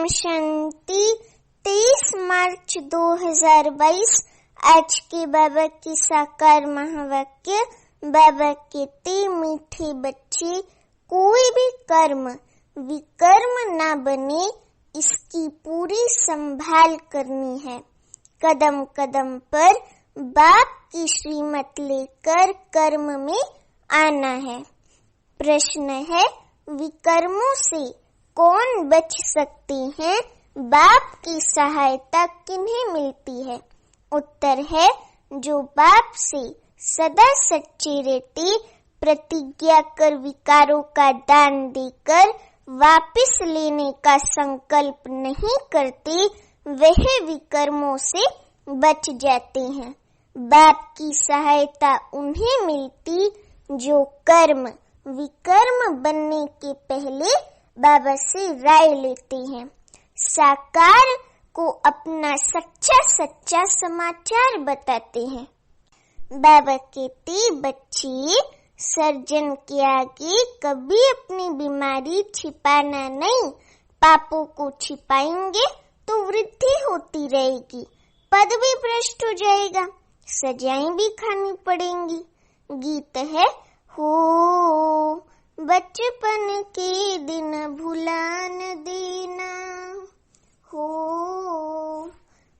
ओम शांति। 23 मार्च 2022 आज के बाबा की साकार महावाक्य। बाबा कहते मीठे बच्चे, कोई भी कर्म विकर्म ना बने, इसकी पूरी संभाल करनी है। कदम कदम पर बाप की श्रीमत लेकर कर्म में आना है। प्रश्न है, विकर्मों से कौन बच सकते हैं? बाप की सहायता किन्हें मिलती है? उत्तर है, जो बाप से सदा सच्चे रहते, प्रतिज्ञा कर विकारों का दान देकर वापस लेने का संकल्प नहीं करते, वह विकर्मों से बच जाते हैं। बाप की सहायता उन्हें मिलती जो कर्म विकर्म बनने के पहले बाबा से राय लेते हैं, साकार को अपना सच्चा समाचार बताते हैं। बाबा कहते, बच्चे सर्जन के आगे कभी अपनी बीमारी छिपाना नहीं। पापों को छिपाएंगे तो वृद्धि होती रहेगी, पद भी भ्रष्ट हो जाएगा, सजाएं भी खानी पड़ेंगी। गीत है, हो बचपन के दिन भुला न देना, हो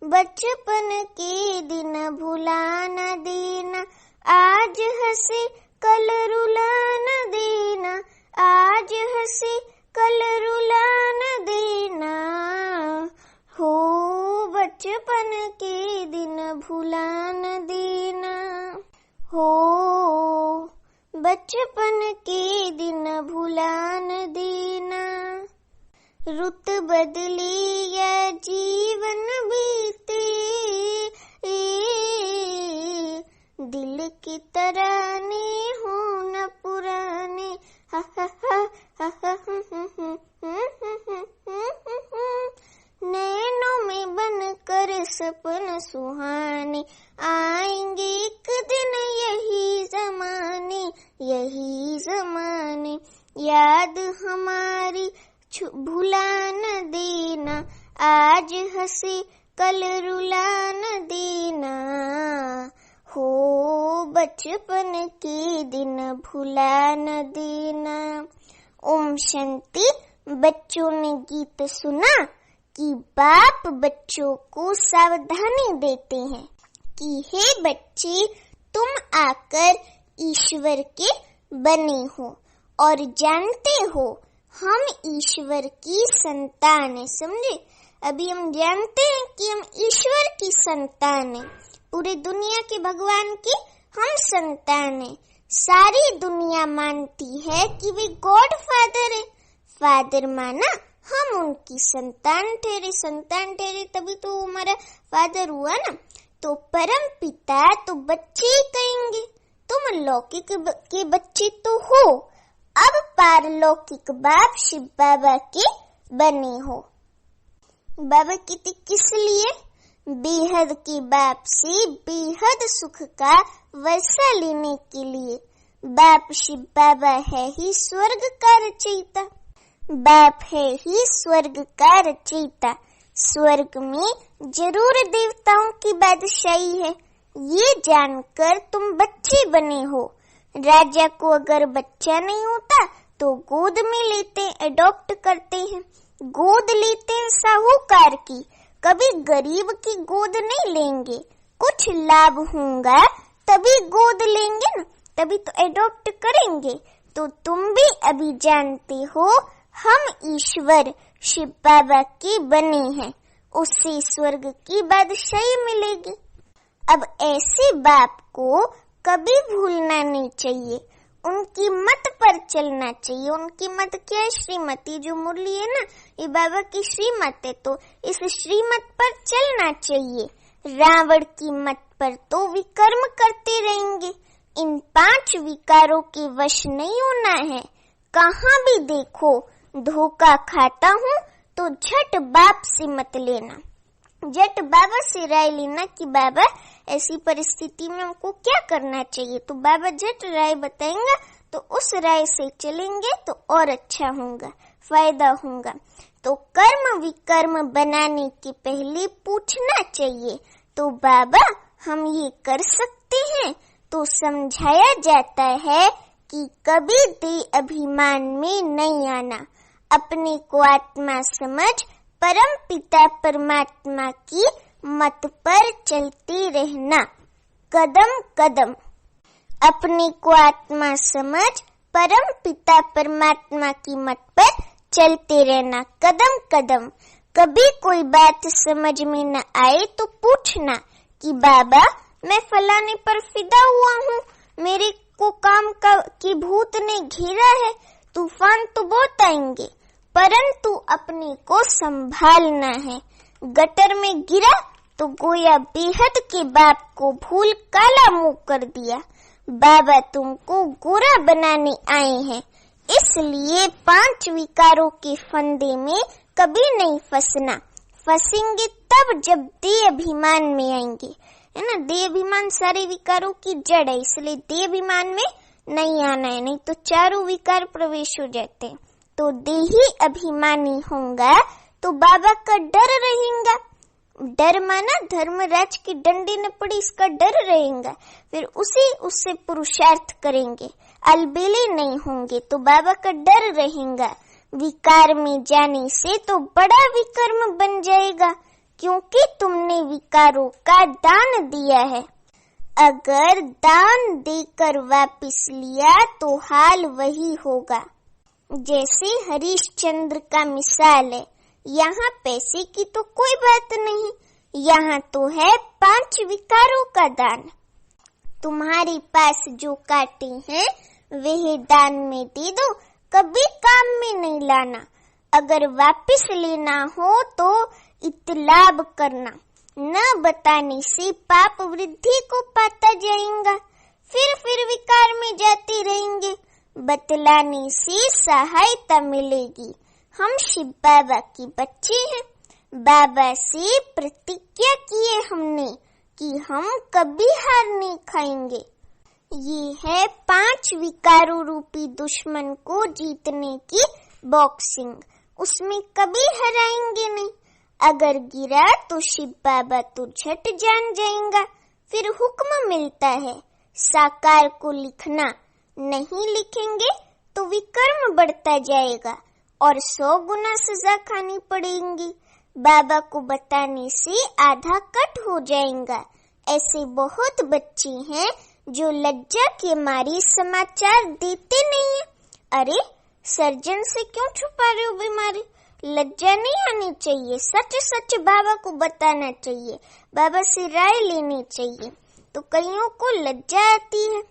बचपन के दिन भुला न देना, आज हंसे कल रुला न देना, आज हंसे कल रुला न देना, हो बचपन के दिन भुला न देना, हो बचपन के दिन भुला न देना। रुत बदले या जीवन बीते, दिल की तराने हो न पुराने, नैनों में बनकर सपन सुहाने, आएंगे एक दिन यही जमाने, याद हमारी भुला न देना, आज हंसे कल रुला न देना, हो बचपन के दिन भुला न देना। ओम शांति। बच्चों ने गीत सुना कि बाप बच्चों को सावधानी देते हैं कि हे बच्चे, तुम आकर ईश्वर के बने हो और जानते हो हम ईश्वर की संतान है। समझे? अभी हम जानते हैं कि हम ईश्वर की संतान है, पूरी दुनिया के भगवान की हम संतान है। सारी दुनिया मानती है कि वे गॉड फादर है। फादर माना, हम उनकी संतान ठहरे, तभी तो हमारा फादर हुआ ना। तो परम पिता तो बच्चे ही कहेंगे, तुम लौकिक के बच्चे तो हो, अब पारलौकिक बाप शिव बाबा के बने हो। बाबा कहते किस लिए? बेहद के बाप से बेहद सुख का वर्षा लेने के लिए। बाप शिव बाबा है ही स्वर्ग का रचयिता, बाप है ही स्वर्ग का रचयिता। स्वर्ग में जरूर देवताओं की बादशाही है, ये जानकर तुम बच्चे बने हो। राजा को अगर बच्चा नहीं होता तो गोद में लेते, अडॉप्ट करते हैं, गोद लेते हैं साहूकार की, कभी गरीब की गोद नहीं लेंगे। कुछ लाभ होगा तभी गोद लेंगे ना, तभी तो अडॉप्ट करेंगे। तो तुम भी अभी जानते हो हम ईश्वर शिव बाबा के बने हैं, उससे स्वर्ग की बादशाही मिलेगी। अब ऐसे बाप को कभी भूलना नहीं चाहिए, उनकी मत पर चलना चाहिए। उनकी मत क्या है? श्रीमती जो मुरली है ना, ये बाबा की श्रीमत है, तो इस श्रीमत पर चलना चाहिए। रावण की मत पर तो विकर्म करते रहेंगे। इन 5 विकारों के वश नहीं होना है। कहाँ भी देखो धोखा खाता हूँ तो झट बाप से मत लेना, झट बाबा से राय लेना कि बाबा ऐसी परिस्थिति में हमको क्या करना चाहिए। तो बाबा झट राय बताएंगे, तो उस राय से चलेंगे तो और अच्छा होगा, फायदा होगा। तो कर्म विकर्म बनाने के पहले पूछना चाहिए। तो बाबा हम ये कर सकते हैं? तो समझाया जाता है कि कभी देह अभिमान में नहीं आना, अपने को आत्मा समझ परम पिता परमात्मा की मत पर चलते रहना। कदम कदम अपने को आत्मा समझ परम पिता परमात्मा की मत पर चलते रहना। कदम कदम कभी कोई बात समझ में न आए तो पूछना कि बाबा मैं फलाने पर फिदा हुआ हूँ, मेरे को काम की भूत ने घेरा है, तूफान तो बहुत आएंगे, परंतु अपने को संभालना है। गटर में गिरा तो गोया बेहद के बाप को भूल काला मुंह कर दिया। बाबा तुमको गोरा बनाने आए हैं, इसलिए 5 विकारों के फंदे में कभी नहीं फंसना। फंसेंगे तब जब देह अभिमान में आएंगे, है ना। देह अभिमान सारे विकारों की जड़ है, इसलिए देह अभिमान में नहीं आना है, नहीं तो चारों विकार प्रवेश हो जाते हैं। तो देही अभिमानी होगा तो बाबा का डर रहेगा। डर माना धर्मराज की डंडी न पड़ी, इसका डर रहेगा। फिर उससे पुरुषार्थ करेंगे, अलबेले नहीं होंगे, तो बाबा का डर रहेगा। विकार में जाने से तो बड़ा विकर्म बन जाएगा, क्योंकि तुमने विकारों का दान दिया है। अगर दान देकर वापस लिया तो हाल वही होगा। जैसे हरिश्चंद्र का मिसाल है, यहाँ पैसे की तो कोई बात नहीं, यहाँ तो है 5 विकारों का दान। तुम्हारे पास जो कांटे हैं वह दान में दे दो, कभी काम में नहीं लाना। अगर वापस लेना हो तो इतलाब करना, न बताने से पाप वृद्धि को पाता जाएगा, फिर विकार में जाते रहेंगे। बतलाने से सहायता मिलेगी। हम शिव बाबा की बच्चे हैं, बाबा से प्रतिज्ञा किए हमने कि हम कभी हार नहीं खाएंगे। ये है 5 विकारों रूपी दुश्मन को जीतने की बॉक्सिंग, उसमें कभी हराएंगे नहीं। अगर गिरा तो शिव बाबा तो झट जान जाएगा। फिर हुक्म मिलता है साकार को लिखना, नहीं लिखेंगे तो विकर्म बढ़ता जाएगा और 100 गुना सजा खानी पड़ेगी। बाबा को बताने से आधा कट हो जाएगा। ऐसे बहुत बच्चे हैं जो लज्जा के मारे समाचार देते नहीं है। अरे सर्जन से क्यों छुपा रहे हो बीमारी? लज्जा नहीं आनी चाहिए, सच सच बाबा को बताना चाहिए, बाबा से राय लेनी चाहिए। तो कईयों को लज्जा आती है,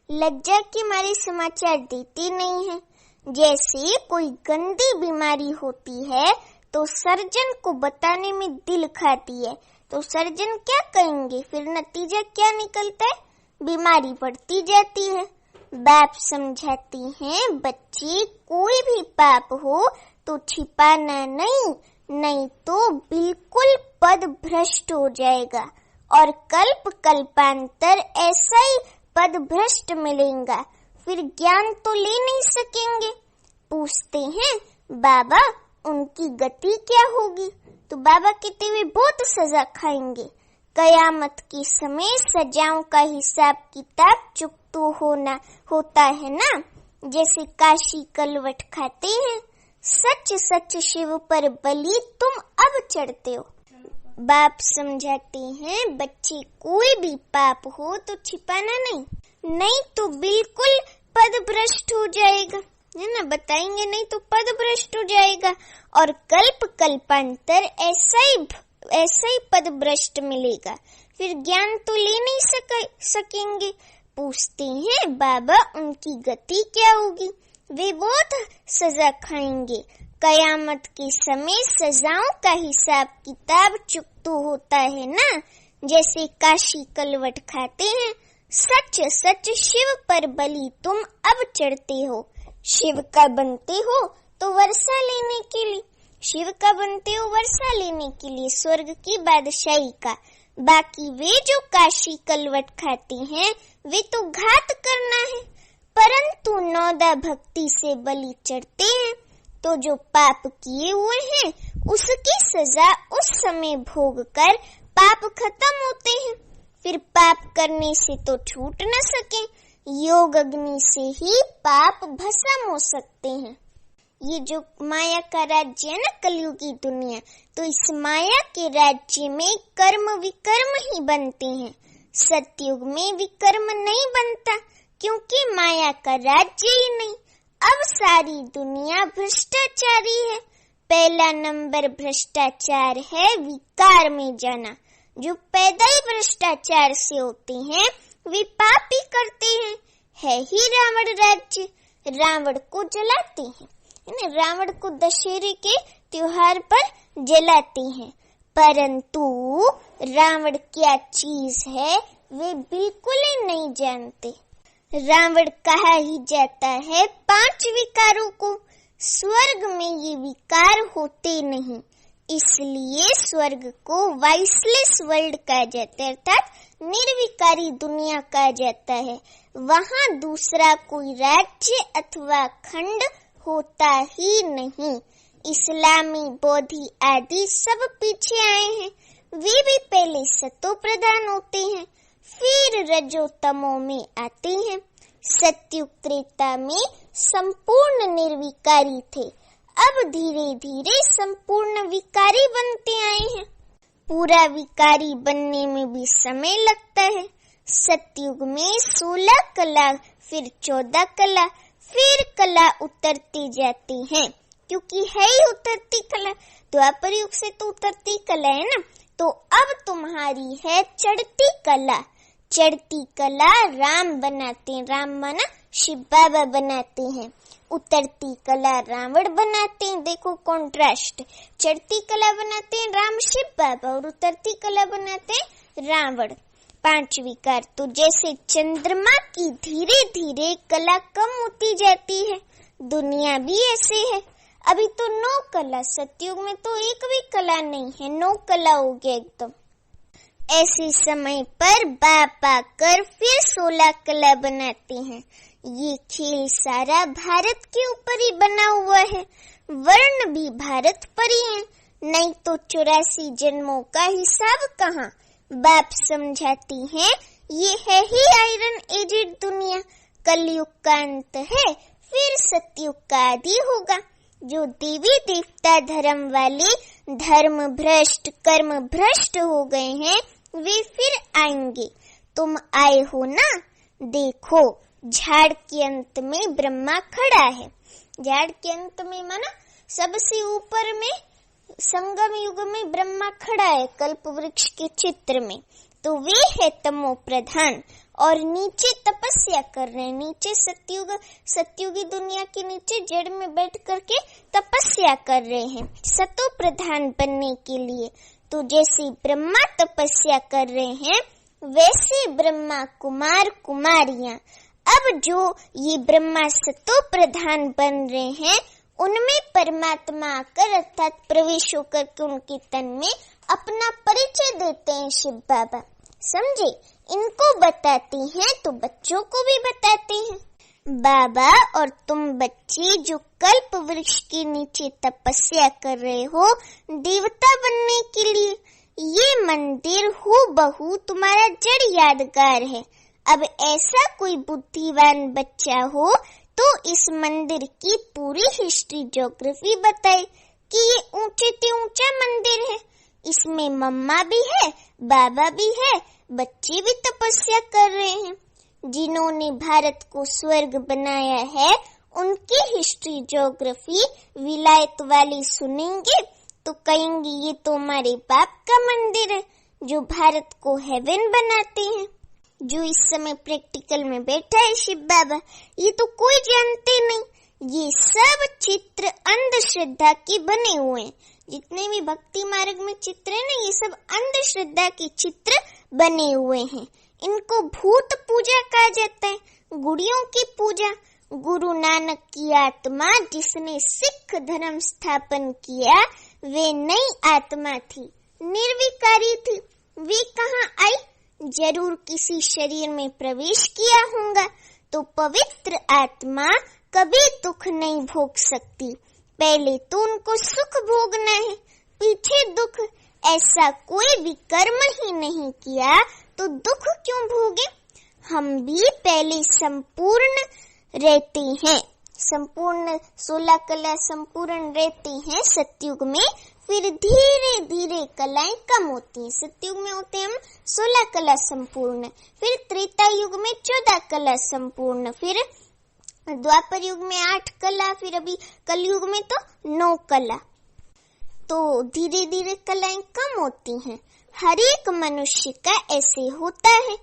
लज्जा के मारे समाचार देते नहीं है। जैसे कोई गंदी बीमारी होती है तो सर्जन को बताने में दिल खाती है, तो सर्जन क्या कहेंगे? फिर नतीजा क्या निकलता है? बीमारी बढ़ती जाती है। बाप समझाते हैं बच्चे कोई भी पाप हो तो छिपाना नहीं तो बिल्कुल पद भ्रष्ट हो जाएगा और कल्प कल्पांतर ऐसा ही पद भ्रष्ट मिलेगा, फिर ज्ञान तो ले नहीं सकेंगे। पूछते हैं बाबा उनकी गति क्या होगी? तो बाबा कहते हुए बहुत सजा खाएंगे। कयामत के समय सजाओं का हिसाब किताब चुकता होता है ना, जैसे काशी कलवट खाते हैं। सच सच शिव पर बलि तुम अब चढ़ते हो। बाप समझाते हैं बच्चे कोई भी पाप हो तो छिपाना नहीं तो बिल्कुल पद भ्रष्ट हो जाएगा, है ना। बताएंगे नहीं तो पद भ्रष्ट हो जाएगा और कल्प कल्पांतर ऐसा ही पद भ्रष्ट मिलेगा, फिर ज्ञान तो ले नहीं सकेंगे। पूछते हैं बाबा उनकी गति क्या होगी? वे बहुत सजा खाएंगे। कयामत के समय सजाओं का हिसाब किताब चुकता होता है ना, जैसे काशी कलवट खाते हैं। सच सच शिव पर बलि तुम अब चढ़ते हो। शिव का बनते हो तो वर्षा लेने के लिए, शिव का बनते हो वर्षा लेने के लिए, स्वर्ग की बादशाही का। बाकी वे जो काशी कलवट खाते हैं वे तो घात करना है, परंतु नौदा भक्ति से बलि चढ़ते हैं। तो जो पाप किए हुए हैं उसकी सजा उस समय भोग कर पाप खत्म होते हैं। फिर पाप करने से तो छूट न सके, योग अग्नि से ही पाप भस्म हो सकते हैं। ये जो माया का राज्य है ना, कलयुगी दुनिया, तो इस माया के राज्य में कर्म विकर्म ही बनते हैं। सतयुग में विकर्म नहीं बनता, क्योंकि माया का राज्य ही नहीं। अब सारी दुनिया भ्रष्टाचारी है। पहला नंबर भ्रष्टाचार है विकार में जाना। जो पैदा ही भ्रष्टाचार से होते हैं वे पाप ही करते हैं। है ही रावण राज्य, रावण को जलाते हैं, रावण को दशहरे के त्योहार पर जलाते हैं। परंतु रावण क्या चीज है वे बिल्कुल ही नहीं जानते। रावण कहा ही जाता है 5 विकारों को। स्वर्ग में ये विकार होते नहीं, इसलिए स्वर्ग को वाइसलेस वर्ल्ड कहा जाता है, अर्थात निर्विकारी दुनिया कहा जाता है। वहाँ दूसरा कोई राज्य अथवा खंड होता ही नहीं। इस्लामी, बौद्धी आदि सब पीछे आए हैं। वे भी पहले सतो प्रधान होते हैं, फिर रजो तमो में आते हैं। सत्युग त्रेता में संपूर्ण निर्विकारी थे, अब धीरे धीरे संपूर्ण विकारी बनते आए हैं। पूरा विकारी बनने में भी समय लगता है। सतयुग में 16 कला, फिर 14 कला, फिर कला उतरती जाती हैं, क्योंकि है ही उतरती कला। द्वापर युग से तो उतरती कला है ना, तो अब तुम्हारी है चढ़ती कला। चढ़ती कला राम बनाते हैं, राम माना शिव बाबा बनाते हैं। उतरती कला रावण बनाते हैं। देखो कॉन्ट्रास्ट, चढ़ती कला बनाते हैं राम शिव बाबा और उतरती कला बनाते हैं रावण। 5 विकार तो जैसे चंद्रमा की धीरे धीरे कला कम होती जाती है, दुनिया भी ऐसे है। अभी तो 9 कला, सतयुग में तो एक भी कला नहीं है, 9 कला हो गया एकदम। ऐसे समय पर बाप आकर फिर 16 कला बनाते हैं। ये खेल सारा भारत के ऊपर ही बना हुआ है। वर्ण भी भारत पर ही है, नहीं तो 84 जन्मों का हिसाब कहाँ। बाप समझाती हैं ये है ही आयरन एजेड दुनिया। कलयुग का अंत है, फिर सतयुग का आदि होगा। जो देवी देवता धर्म वाले धर्म भ्रष्ट कर्म भ्रष्ट हो गए हैं वे फिर आएंगे। तुम आए हो ना, देखो झाड़ के अंत में ब्रह्मा खड़ा है। झाड़ के अंत में माना सबसे ऊपर में संगम युग में ब्रह्मा खड़ा है कल्प वृक्ष के चित्र में, तो वे है तमो प्रधान और नीचे तपस्या कर रहे हैं। नीचे सतयुगी दुनिया के नीचे जड़ में बैठ करके तपस्या कर रहे हैं सतो प्रधान बनने के लिए। तो जैसे ब्रह्मा तपस्या कर रहे हैं वैसे ब्रह्मा कुमार कुमारियां, अब जो ये ब्रह्मा सतो प्रधान बन रहे हैं उनमें परमात्मा आकर अर्थात प्रवेश होकर के उनके तन में अपना परिचय देते हैं शिव बाबा। समझे, इनको बताते हैं तो बच्चों को भी बताते हैं। बाबा और तुम बच्चे जो कल्प वृक्ष के नीचे तपस्या कर रहे हो देवता बनने के लिए, ये मंदिर हूबहू तुम्हारा जड़ यादगार है। अब ऐसा कोई बुद्धिमान बच्चा हो तो इस मंदिर की पूरी हिस्ट्री ज्योग्राफी बताए कि ये ऊंचे से ऊंचा मंदिर है, इसमें मम्मा भी है बाबा भी है, बच्चे भी तपस्या कर रहे हैं। जिन्होंने भारत को स्वर्ग बनाया है उनकी हिस्ट्री ज्योग्राफी विलायत वाली सुनेंगे तो कहेंगे ये तो हमारे बाप का मंदिर है जो भारत को हेवन बनाते हैं। जो इस समय प्रैक्टिकल में बैठा है शिव बाबा, ये तो कोई जानते नहीं। ये सब चित्र अंधश्रद्धा के बने हुए हैं। जितने भी भक्ति मार्ग में चित्र है ना, ये सब अंधश्रद्धा के चित्र बने हुए हैं। इनको भूत पूजा कहा जाता है, गुड़ियों की पूजा। गुरु नानक की आत्मा जिसने सिख धर्म स्थापन किया वे नई आत्मा थी, निर्विकारी थी। वे कहाँ आई? जरूर किसी शरीर में प्रवेश किया होगा। तो पवित्र आत्मा कभी दुख नहीं भोग सकती। पहले तो उनको सुख भोगना है, पीछे दुख। ऐसा कोई भी कर्म ही नहीं किया तो दुख क्यों भोगे? हम भी पहले संपूर्ण रहते हैं, संपूर्ण 16 कला संपूर्ण रहते हैं सतयुग में, फिर धीरे धीरे कलाएं कम होती हैं। सतयुग में होते हैं हम 16 कला संपूर्ण, फिर त्रेता युग में 14 कला संपूर्ण, फिर द्वापर युग में 8 कला, फिर अभी कलयुग में तो 9 कला। तो धीरे धीरे कलाएं कम होती हैं। हर एक मनुष्य का ऐसे होता है।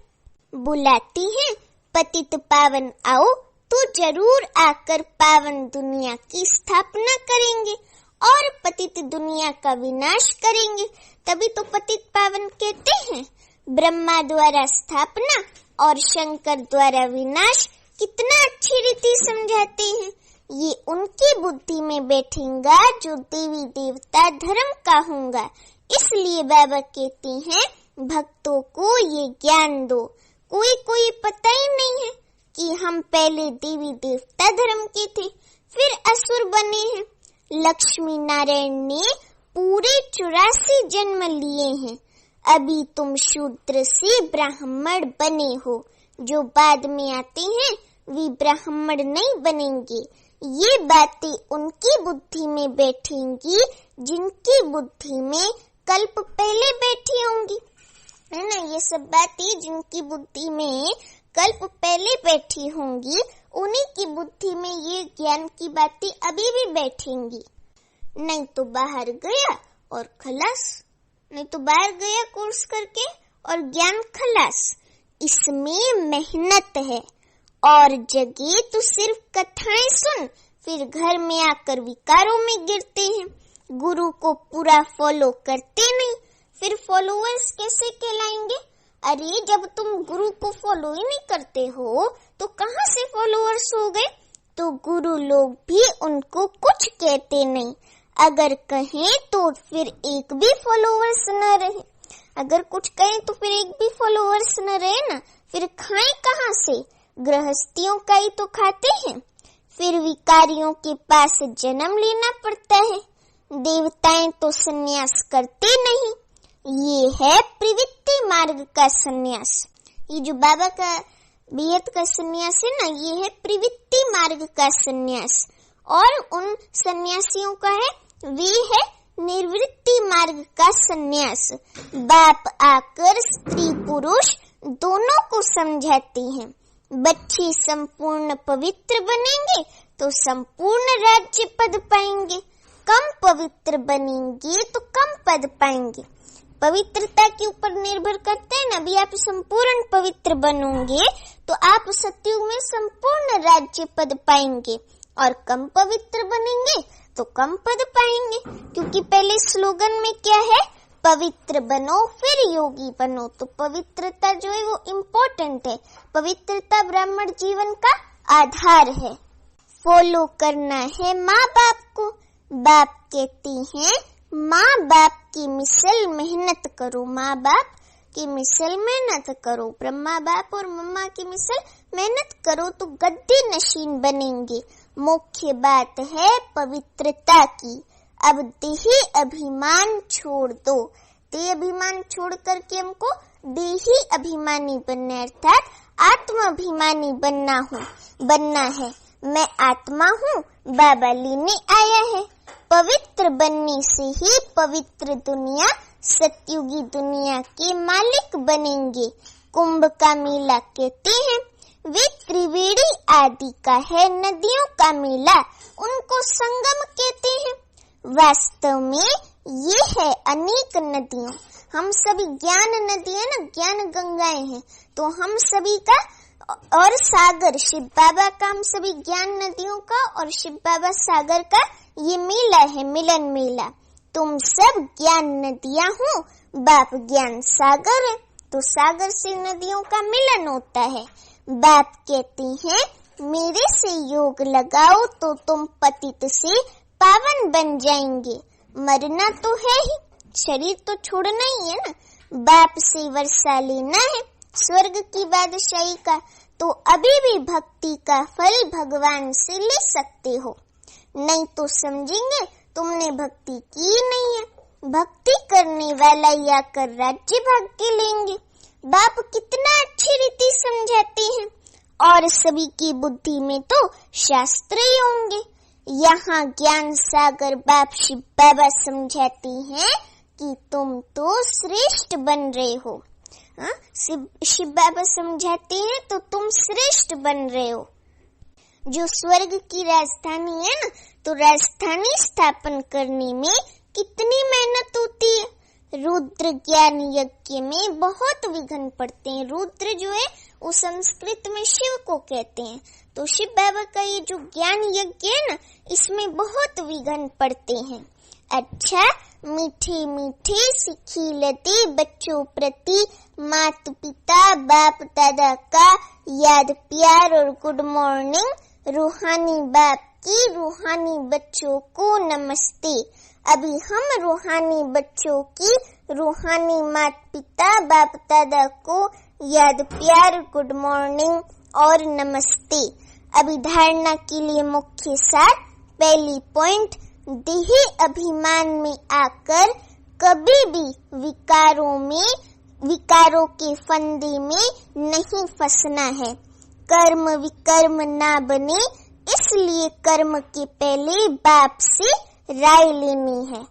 बुलाती हैं पतित पावन आओ, तो जरूर आकर पावन दुनिया की स्थापना करेंगे और पतित दुनिया का विनाश करेंगे। तभी तो पतित पावन कहते हैं। ब्रह्मा द्वारा स्थापना और शंकर द्वारा विनाश, कितना अच्छी रीति समझाते हैं। ये उनकी बुद्धि में बैठेगा जो देवी देवता धर्म का होगा। इसलिए बाबा कहते हैं भक्तों को ये ज्ञान दो। कोई पता ही नहीं है कि हम पहले देवी देवता धर्म के थे, फिर असुर बने हैं। लक्ष्मी नारायण ने पूरे 84 जन्म लिए हैं। अभी तुम शूद्र से ब्राह्मण बने हो, जो बाद में आते हैं वे ब्राह्मण नहीं बनेंगे। ये बातें उनकी बुद्धि में बैठेंगी जिनकी बुद्धि में कल्प पहले बैठी होंगी, है ना। ये सब बातें जिनकी बुद्धि में कल्प पहले बैठी होंगी, उन्हीं की बुद्धि में ये ज्ञान की बातें अभी भी बैठेंगी। नहीं तो बाहर गया और खलास, नहीं तो बाहर गया कोर्स करके और ज्ञान खलास। इसमें मेहनत है। और जगह तो सिर्फ कथाएं सुन, फिर घर में आकर विकारों में गिरते हैं। गुरु को पूरा फॉलो करते नहीं, फिर फॉलोअर्स कैसे कहलाएंगे? अरे जब तुम गुरु को फॉलो ही नहीं करते हो तो कहाँ से फॉलोअर्स हो गए? तो गुरु लोग भी उनको कुछ कहते नहीं। अगर कहें तो फिर एक भी फॉलोअर्स न रहे, अगर कुछ कहें तो फिर एक भी फॉलोअर्स न रहे ना, फिर खाएं कहाँ से? गृहस्थियों का ही तो खाते हैं। फिर विकारियों के पास जन्म लेना पड़ता है। देवताएं तो सन्यास करते नहीं। ये है प्रवृत्ति मार्ग का सन्यास। ये जो बाबा का बेहद का सन्यास है ना, ये है प्रवृत्ति मार्ग का सन्यास। और उन सन्यासियों का है, वे है निर्वृत्ति मार्ग का सन्यास। बाप आकर स्त्री पुरुष दोनों को समझाते हैं। बच्चे संपूर्ण पवित्र बनेंगे तो संपूर्ण राज्य पद पाएंगे, कम पवित्र बनेंगे तो कम पद पाएंगे। पवित्रता के ऊपर निर्भर करते हैं ना। अभी आप संपूर्ण पवित्र बनोगे तो आप सतयुग में संपूर्ण राज्य पद पाएंगे, और कम पवित्र बनेंगे तो कम पद पाएंगे। क्योंकि पहले स्लोगन में क्या है? पवित्र बनो फिर योगी बनो। तो पवित्रता जो है वो इम्पोर्टेंट है। पवित्रता ब्राह्मण जीवन का आधार है। फॉलो करना है माँ बाप को। बाप कहती हैं माँ बाप की मिसल मेहनत करो, माँ बाप की मिसल मेहनत करो। ब्रह्मा बाप और मम्मा की मिसल मेहनत करो तो गद्दी नशीन बनेंगे। मुख्य बात है पवित्रता की। अब देही अभिमान छोड़ दो। देह अभिमान छोड़ करके हमको देही अभिमानी बनना, अर्थात आत्माभिमानी बनना है। मैं आत्मा हूँ, बाबा लेने आया है। पवित्र बनने से ही पवित्र दुनिया, सतयुगी दुनिया के मालिक बनेंगे। कुंभ का मेला कहते हैं, वे त्रिवेणी आदि का है नदियों का मेला, उनको संगम कहते हैं। वास्तव में ये है अनेक नदियों। हम सभी ज्ञान नदियां ना, ज्ञान गंगाएं हैं। तो हम सभी का और सागर शिव बाबा का, हम सभी ज्ञान नदियों का और शिव बाबा सागर का ये मेला है, मिलन मेला। तुम सब ज्ञान नदियां हो, बाप ज्ञान सागर है, तो सागर से नदियों का मिलन होता है। बाप कहती हैं मेरे से योग लगाओ तो तुम पतित से पावन बन जाएंगे। मरना तो है ही, शरीर तो छोड़ना ही है ना। बाप से वर्षा लेना है स्वर्ग की बादशाही का, तो अभी भी भक्ति का फल भगवान से ले सकते हो। नहीं तो समझेंगे तुमने भक्ति की नहीं है। भक्ति करने वाला या कर राज्य भाग के लेंगे। बाप कितना अच्छी रीति समझाते हैं और सभी की बुद्धि में तो शास्त्र ही होंगे। यहाँ ज्ञान सागर बाप शिव बाबा समझाते हैं कि तुम तो श्रेष्ठ बन रहे हो। शिव बाबा समझाते हैं तो तुम श्रेष्ठ बन रहे हो। जो स्वर्ग की राजधानी है ना, तो राजधानी स्थापन करने में कितनी मेहनत होती है। रुद्र ज्ञान यज्ञ में बहुत विघ्न पड़ते हैं। रुद्र जो है वो संस्कृत में शिव को कहते हैं। तो शिव बाबा का ये जो ज्ञान यज्ञ है ना, इसमें बहुत विघ्न पड़ते हैं। अच्छा, मीठे मीठे सिखिलते बच्चों प्रति माता पिता बाप दादा का याद प्यार और गुड मॉर्निंग। रूहानी बाप की रूहानी बच्चों को नमस्ते। अभी हम रूहानी बच्चों की रूहानी माता पिता बाप दादा को याद प्यार गुड मॉर्निंग और नमस्ते। अभी धारणा के लिए मुख्य सार। पहली पॉइंट, देही अभिमान में आकर कभी भी विकारों के फंदे में नहीं फंसना है। कर्म विकर्म ना बने, इसलिए कर्म के पहले बाप से राय लेनी है।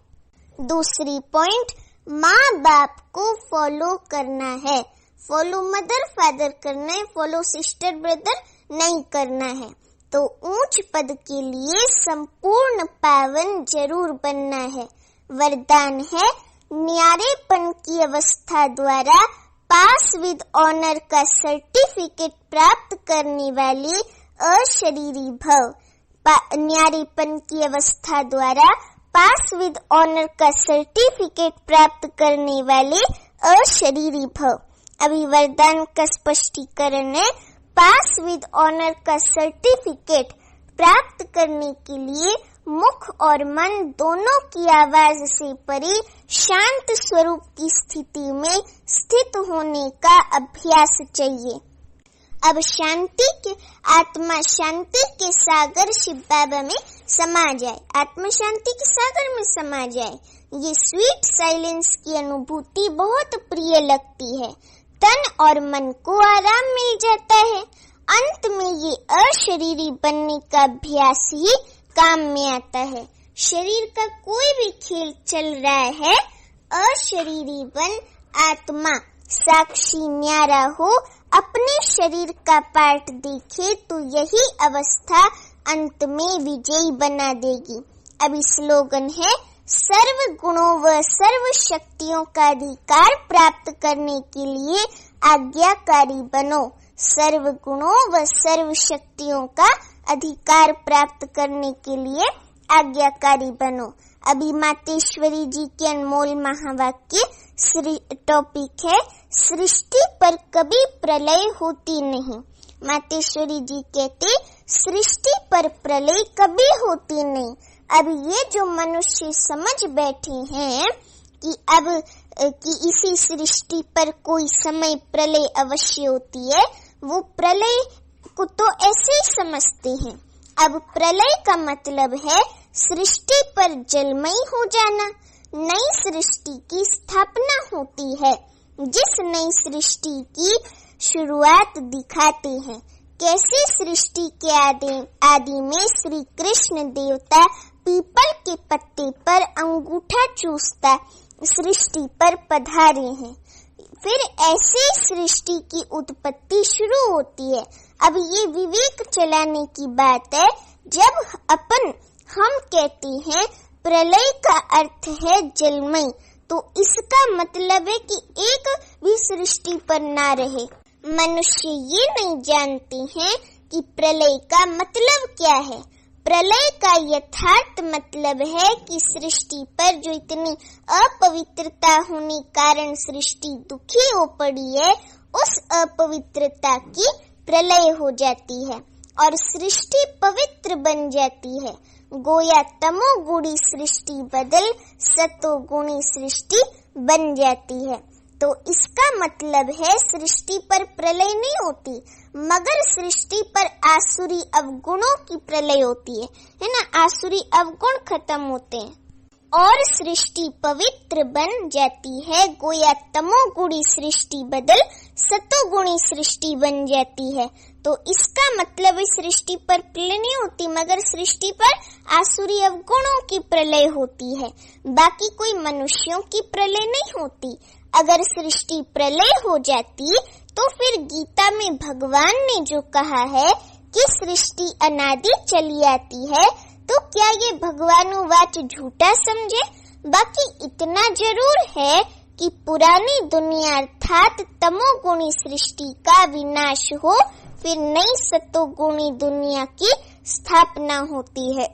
दूसरी पॉइंट, माँ बाप को फॉलो करना है। फॉलो मदर फादर करना है, फॉलो सिस्टर ब्रदर नहीं करना है। तो ऊंच पद के लिए संपूर्ण पावन जरूर बनना है। वरदान है, न्यारेपन की अवस्था द्वारा पास विद ऑनर का सर्टिफिकेट प्राप्त करने वाले अशरीरी भव। न्यारेपन की अवस्था द्वारा पास विद ऑनर का सर्टिफिकेट प्राप्त करने वाले अशरीरी भव। अभी वरदान का स्पष्टीकरण है। पास विद ऑनर का सर्टिफिकेट प्राप्त करने के लिए मुख और मन दोनों की आवाज से परे शांत स्वरूप की स्थिति में स्थित होने का अभ्यास चाहिए। अब आत्मा शांति के सागर शिव बाबा में समा जाए। आत्मा शांति के सागर में समा जाए। ये स्वीट साइलेंस की अनुभूति बहुत प्रिय लगती है। तन और मन को आराम मिल जाता है। अंत में ये अशरीरी बनने का अभ्यास ही काम में आता है। शरीर का कोई भी खेल चल रहा है, अशरीरी बन आत्मा साक्षी न्यारा हो, अपने शरीर का पार्ट देखे तो यही अवस्था अंत में विजयी बना देगी। अभी स्लोगन है, सर्व गुणों व सर्व शक्तियों का अधिकार प्राप्त करने के लिए आज्ञाकारी बनो। सर्व गुणों व सर्व शक्तियों का अधिकार प्राप्त करने के लिए आज्ञाकारी बनो। अभी मातेश्वरी जी के अनमोल महावाक्य टॉपिक है, सृष्टि पर कभी प्रलय होती नहीं। मातेश्वरी जी कहते, सृष्टि पर प्रलय कभी होती नहीं। अब ये जो मनुष्य समझ बैठे हैं कि इसी सृष्टि पर कोई समय प्रलय अवश्य होती है, वो प्रलय को तो ऐसे ही समझते हैं। अब प्रलय का मतलब है सृष्टि पर जलमय हो जाना। नई सृष्टि की स्थापना होती है। जिस नई सृष्टि की शुरुआत दिखाते हैं। कैसे सृष्टि के आदि में श्री कृष्ण देवता पीपल के पत्ते पर अंगूठा चूसता सृष्टि पर पधारे हैं। फिर ऐसे सृष्टि की उत्पत्ति शुरू होती है। अब ये विवेक चलाने की बात है। जब हम कहते हैं प्रलय का अर्थ है जलमय, तो इसका मतलब है कि एक भी सृष्टि पर ना रहे। मनुष्य ये नहीं जानते हैं कि प्रलय का मतलब क्या है। प्रलय का यथार्थ मतलब है कि सृष्टि पर जो इतनी अपवित्रता होने कारण सृष्टि दुखी हो पड़ी है, उस अपवित्रता की प्रलय हो जाती है और सृष्टि पवित्र बन जाती है। गोया तमोगुणी सृष्टि बदल सतोगुणी सृष्टि बन जाती है। तो इसका मतलब है सृष्टि पर प्रलय नहीं होती, मगर सृष्टि पर आसुरी अवगुणों की प्रलय होती है ना। आसुरी अवगुण खत्म होते हैं और सृष्टि पवित्र बन जाती है। गोया तमोगुणी सृष्टि बदल सतोगुणी सृष्टि बन जाती है। तो इसका मतलब सृष्टि पर प्रलय नहीं होती, मगर सृष्टि पर आसुरी अवगुणों की प्रलय होती है, बाकी कोई मनुष्यों की प्रलय नहीं होती। अगर सृष्टि प्रलय हो जाती तो फिर गीता में भगवान ने जो कहा है कि सृष्टि अनादि चली आती है, तो क्या ये भगवानुवाच झूठा समझे? बाकी इतना जरूर है कि पुरानी दुनिया अर्थात तमोगुणी सृष्टि का विनाश हो, फिर नई सतोगुणी दुनिया की स्थापना होती है।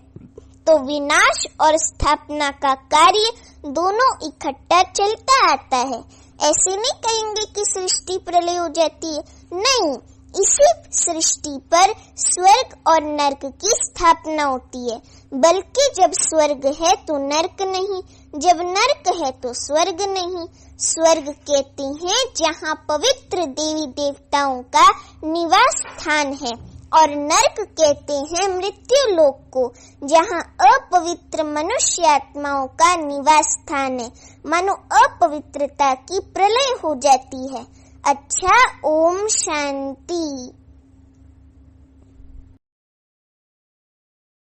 तो विनाश और स्थापना का कार्य दोनों इकट्ठा चलता आता है। ऐसे नहीं कहेंगे कि सृष्टि प्रलय हो जाती है, नहीं, इसी सृष्टि पर स्वर्ग और नर्क की स्थापना होती है। बल्कि जब स्वर्ग है तो नर्क नहीं, जब नर्क है तो स्वर्ग नहीं। स्वर्ग कहते हैं जहाँ पवित्र देवी देवताओं का निवास स्थान है, और नर्क कहते हैं मृत्यु लोक को, जहाँ अपवित्र मनुष्य आत्माओं का निवास स्थान है। मानो अपवित्रता की प्रलय हो जाती है। अच्छा, ओम शांति।